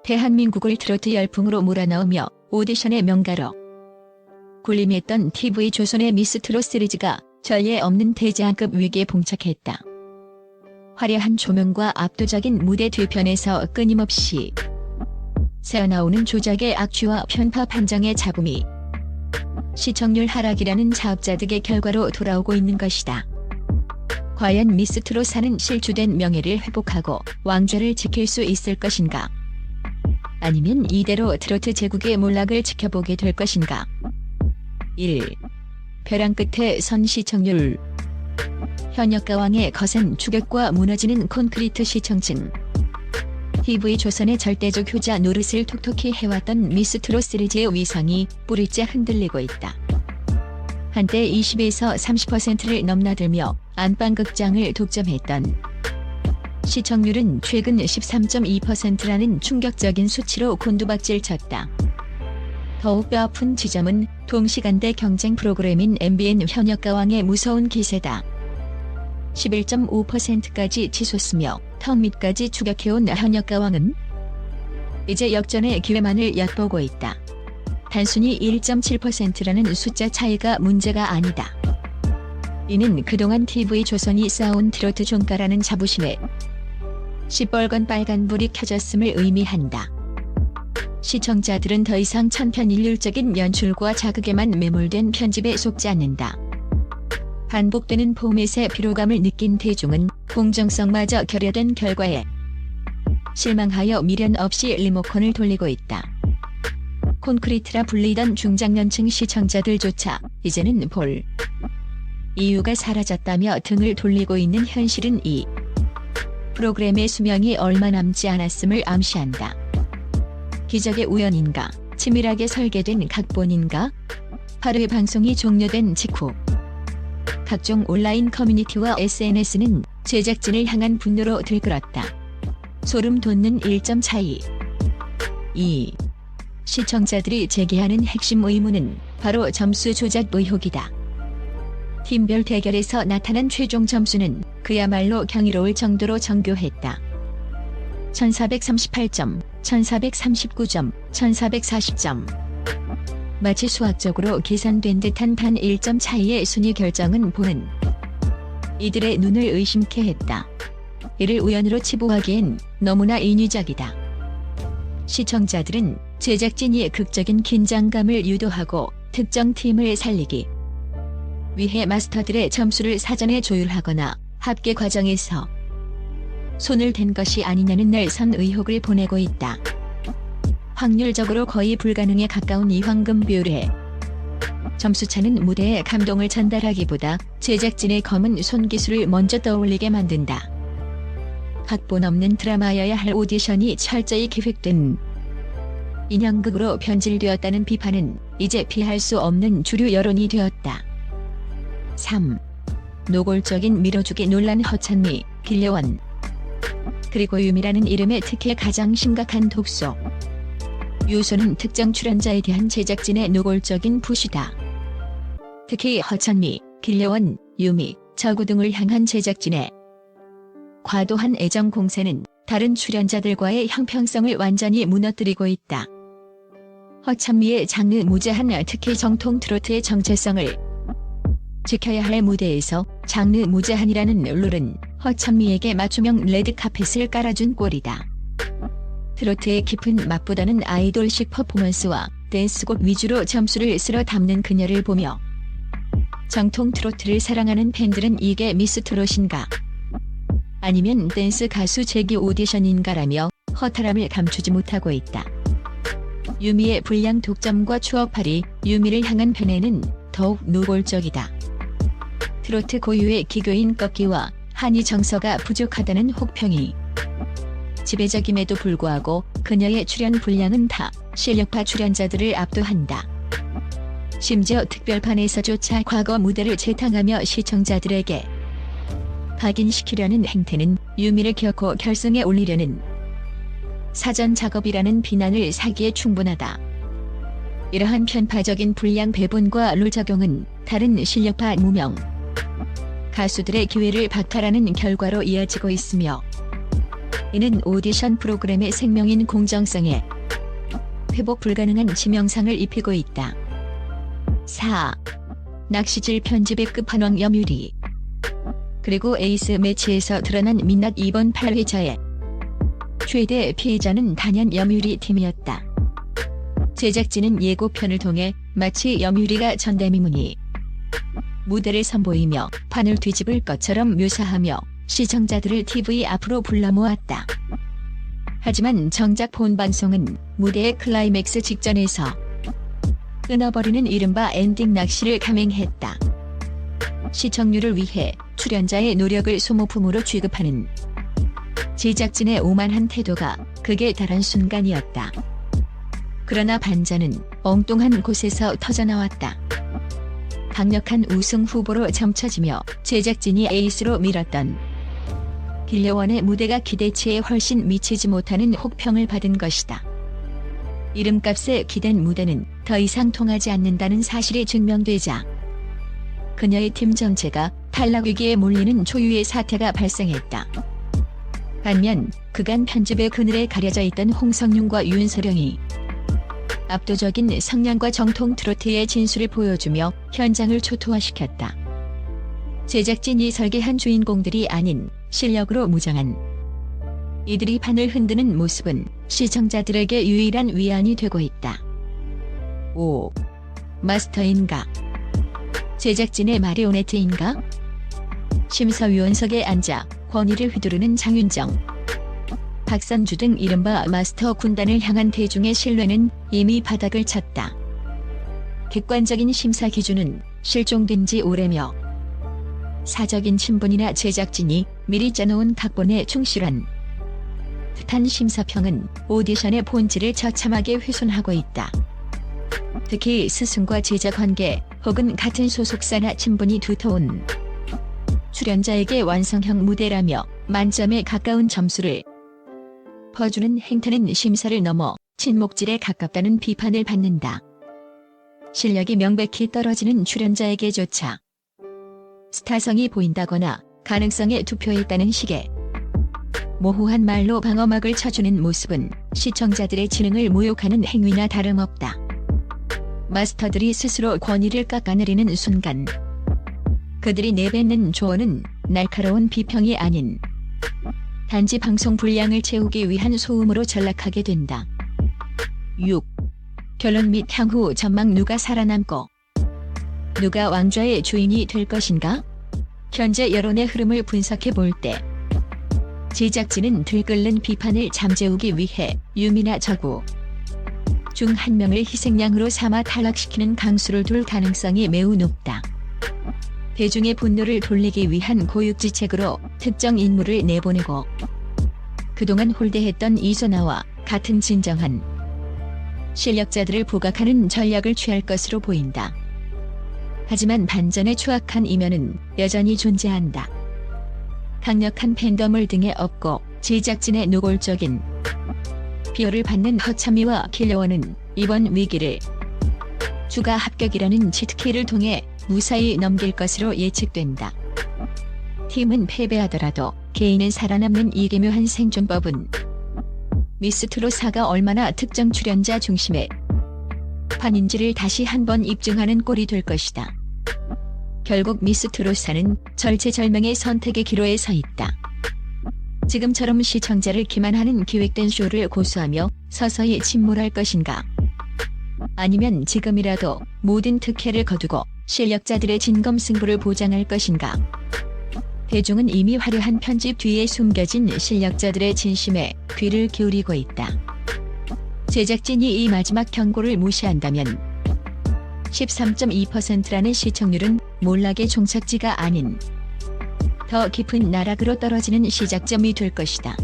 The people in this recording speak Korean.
대한민국을 트로트 열풍으로 몰아넣으며 오디션의 명가로 군림했던 TV조선의 미스트롯 시리즈가 전례 없는 대제한급 위기에 봉착했다. 화려한 조명과 압도적인 무대 뒤편에서 끊임없이 새어나오는 조작의 악취와 편파 판정의 잡음이 시청률 하락이라는 자업자득의 결과로 돌아오고 있는 것이다. 과연 미스트롯사는 실추된 명예를 회복하고 왕좌를 지킬 수 있을 것인가? 아니면 이대로 트로트 제국의 몰락을 지켜보게 될 것인가? 1. 벼랑 끝에 선 시청률. 현역가왕의 거센 추격과 무너지는 콘크리트 시청층. TV조선의 절대적 효자 노릇을 톡톡히 해왔던 미스트롯 시리즈의 위상이 뿌리째 흔들리고 있다. 한때 20에서 30%를 넘나들며 안방극장을 독점했던 시청률은 최근 13.2%라는 충격적인 수치로 곤두박질 쳤다. 더욱 뼈아픈 지점은 동시간대 경쟁 프로그램인 MBN 현역가왕의 무서운 기세다. 11.5%까지 치솟으며 턱 밑까지 추격해온 현역가왕은 이제 역전의 기회만을 엿보고 있다. 단순히 1.7%라는 숫자 차이가 문제가 아니다. 이는 그동안 TV조선이 쌓아온 트로트 종가라는 자부심에 시뻘건 빨간불이 켜졌음을 의미한다. 시청자들은 더 이상 천편일률적인 연출과 자극에만 매몰된 편집에 속지 않는다. 반복되는 포맷의 피로감을 느낀 대중은 공정성마저 결여된 결과에 실망하여 미련 없이 리모컨을 돌리고 있다. 콘크리트라 불리던 중장년층 시청자들조차 이제는 볼 이유가 사라졌다며 등을 돌리고 있는 현실은 이 프로그램의 수명이 얼마 남지 않았음을 암시한다. 기적의 우연인가? 치밀하게 설계된 각본인가? 8회 방송이 종료된 직후 각종 온라인 커뮤니티와 SNS는 제작진을 향한 분노로 들끓었다. 소름 돋는 1점 차이. 2. 시청자들이 제기하는 핵심 의문은 바로 점수 조작 의혹이다. 팀별 대결에서 나타난 최종 점수는 그야말로 경이로울 정도로 정교했다. 1438점, 1439점, 1440점. 마치 수학적으로 계산된 듯한 단 1점 차이의 순위 결정은 보는 이들의 눈을 의심케 했다. 이를 우연으로 치부하기엔 너무나 인위적이다. 시청자들은 제작진이 극적인 긴장감을 유도하고 특정 팀을 살리기 위해 마스터들의 점수를 사전에 조율하거나 합계 과정에서 손을 댄 것이 아니냐는 날선 의혹을 보내고 있다. 확률적으로 거의 불가능에 가까운 이 황금 비율에 점수차는 무대에 감동을 전달하기보다 제작진의 검은 손기술을 먼저 떠올리게 만든다. 각본 없는 드라마여야 할 오디션이 철저히 기획된 인형극으로 변질되었다는 비판은 이제 피할 수 없는 주류 여론이 되었다. 3. 노골적인 밀어주기 논란. 허찬미, 길래원 그리고 유미라는 이름의 특히 가장 심각한 독소 요소는 특정 출연자에 대한 제작진의 노골적인 푸시다. 특히 허찬미, 길래원, 유미, 저구 등을 향한 제작진의 과도한 애정 공세는 다른 출연자들과의 형평성을 완전히 무너뜨리고 있다. 허찬미의 장르 무제한 특히 정통 트로트의 정체성을 지켜야 할 무대에서 장르 무제한이라는 룰은 허찬미에게 맞춤형 레드카펫을 깔아준 꼴이다. 트로트의 깊은 맛보다는 아이돌식 퍼포먼스와 댄스곡 위주로 점수를 쓸어 담는 그녀를 보며 정통 트로트를 사랑하는 팬들은 이게 미스트롯인가? 아니면 댄스 가수 재기 오디션인가라며 허탈함을 감추지 못하고 있다. 유미의 불량 독점과 추억팔이. 유미를 향한 편애는 더욱 노골적이다. 트로트 고유의 기교인 꺾기와 한이 정서가 부족하다는 혹평이 지배적임에도 불구하고 그녀의 출연 분량은 다 실력파 출연자들을 압도한다. 심지어 특별판에서조차 과거 무대를 재탕하며 시청자들에게 각인시키려는 행태는 유미를 기어코 결승에 올리려는 사전 작업이라는 비난을 사기에 충분하다. 이러한 편파적인 분량 배분과 룰 적용은 다른 실력파 무명 가수들의 기회를 박탈하는 결과로 이어지고 있으며 이는 오디션 프로그램의 생명인 공정성에 회복 불가능한 치명상을 입히고 있다. 4. 낚시질 편집의 끝판왕 염유리. 그리고 에이스 매치에서 드러난 민낯 이번 8회차에 최대 피해자는 단연 염유리 팀이었다. 제작진은 예고편을 통해 마치 염유리가 전대미문이 무대를 선보이며 판을 뒤집을 것처럼 묘사하며 시청자들을 TV 앞으로 불러모았다. 하지만 정작 본 방송은 무대의 클라이맥스 직전에서 끊어버리는 이른바 엔딩 낚시를 감행했다. 시청률을 위해 출연자의 노력을 소모품으로 취급하는 제작진의 오만한 태도가 극에 달한 순간이었다. 그러나 반전은 엉뚱한 곳에서 터져나왔다. 강력한 우승 후보로 점쳐지며 제작진이 에이스로 밀었던 길려원의 무대가 기대치에 훨씬 미치지 못하는 혹평을 받은 것이다. 이름값에 기댄 무대는 더 이상 통하지 않는다는 사실이 증명되자 그녀의 팀 전체가 탈락 위기에 몰리는 초유의 사태가 발생했다. 반면 그간 편집의 그늘에 가려져 있던 홍성윤과 윤서령이 압도적인 성량과 정통 트로트의 진수를 보여주며 현장을 초토화시켰다. 제작진이 설계한 주인공들이 아닌 실력으로 무장한 이들이 판을 흔드는 모습은 시청자들에게 유일한 위안이 되고 있다. 5. 마스터인가? 제작진의 마리오네트인가? 심사위원석에 앉아 권위를 휘두르는 장윤정, 박선주 등 이른바 마스터 군단을 향한 대중의 신뢰는 이미 바닥을 쳤다. 객관적인 심사 기준은 실종된 지 오래며 사적인 친분이나 제작진이 미리 짜놓은 각본에 충실한 듯한 심사평은 오디션의 본질을 처참하게 훼손하고 있다. 특히 스승과 제자 관계 혹은 같은 소속사나 친분이 두터운 출연자에게 완성형 무대라며 만점에 가까운 점수를 퍼주는 행태는 심사를 넘어 친목질에 가깝다는 비판을 받는다. 실력이 명백히 떨어지는 출연자에게조차 스타성이 보인다거나 가능성에 투표했다는 식의 모호한 말로 방어막을 쳐주는 모습은 시청자들의 지능을 모욕하는 행위나 다름없다. 마스터들이 스스로 권위를 깎아내리는 순간 그들이 내뱉는 조언은 날카로운 비평이 아닌 단지 방송 분량을 채우기 위한 소음으로 전락하게 된다. 6. 결론 및 향후 전망. 누가 살아남고 누가 왕좌의 주인이 될 것인가? 현재 여론의 흐름을 분석해 볼 때 제작진은 들끓는 비판을 잠재우기 위해 유미나 저구 중 한 명을 희생양으로 삼아 탈락시키는 강수를 둘 가능성이 매우 높다. 대중의 분노를 돌리기 위한 고육지책으로 특정 인물을 내보내고 그동안 홀대했던 이소나와 같은 진정한 실력자들을 부각하는 전략을 취할 것으로 보인다. 하지만 반전의 추악한 이면은 여전히 존재한다. 강력한 팬덤을 등에 업고 제작진의 노골적인 비호를 받는 허참이와 길려원은 이번 위기를 추가 합격이라는 치트키를 통해 무사히 넘길 것으로 예측된다. 팀은 패배하더라도 개인은 살아남는 이 기묘한 생존법은 미스트롯사가 얼마나 특정 출연자 중심의 판인지를 다시 한번 입증하는 꼴이 될 것이다. 결국 미스트롯사는 절체절명의 선택의 기로에 서 있다. 지금처럼 시청자를 기만하는 기획된 쇼를 고수하며 서서히 침몰할 것인가? 아니면 지금이라도 모든 특혜를 거두고 실력자들의 진검승부를 보장할 것인가? 대중은 이미 화려한 편집 뒤에 숨겨진 실력자들의 진심에 귀를 기울이고 있다. 제작진이 이 마지막 경고를 무시한다면 13.2%라는 시청률은 몰락의 종착지가 아닌 더 깊은 나락으로 떨어지는 시작점이 될 것이다.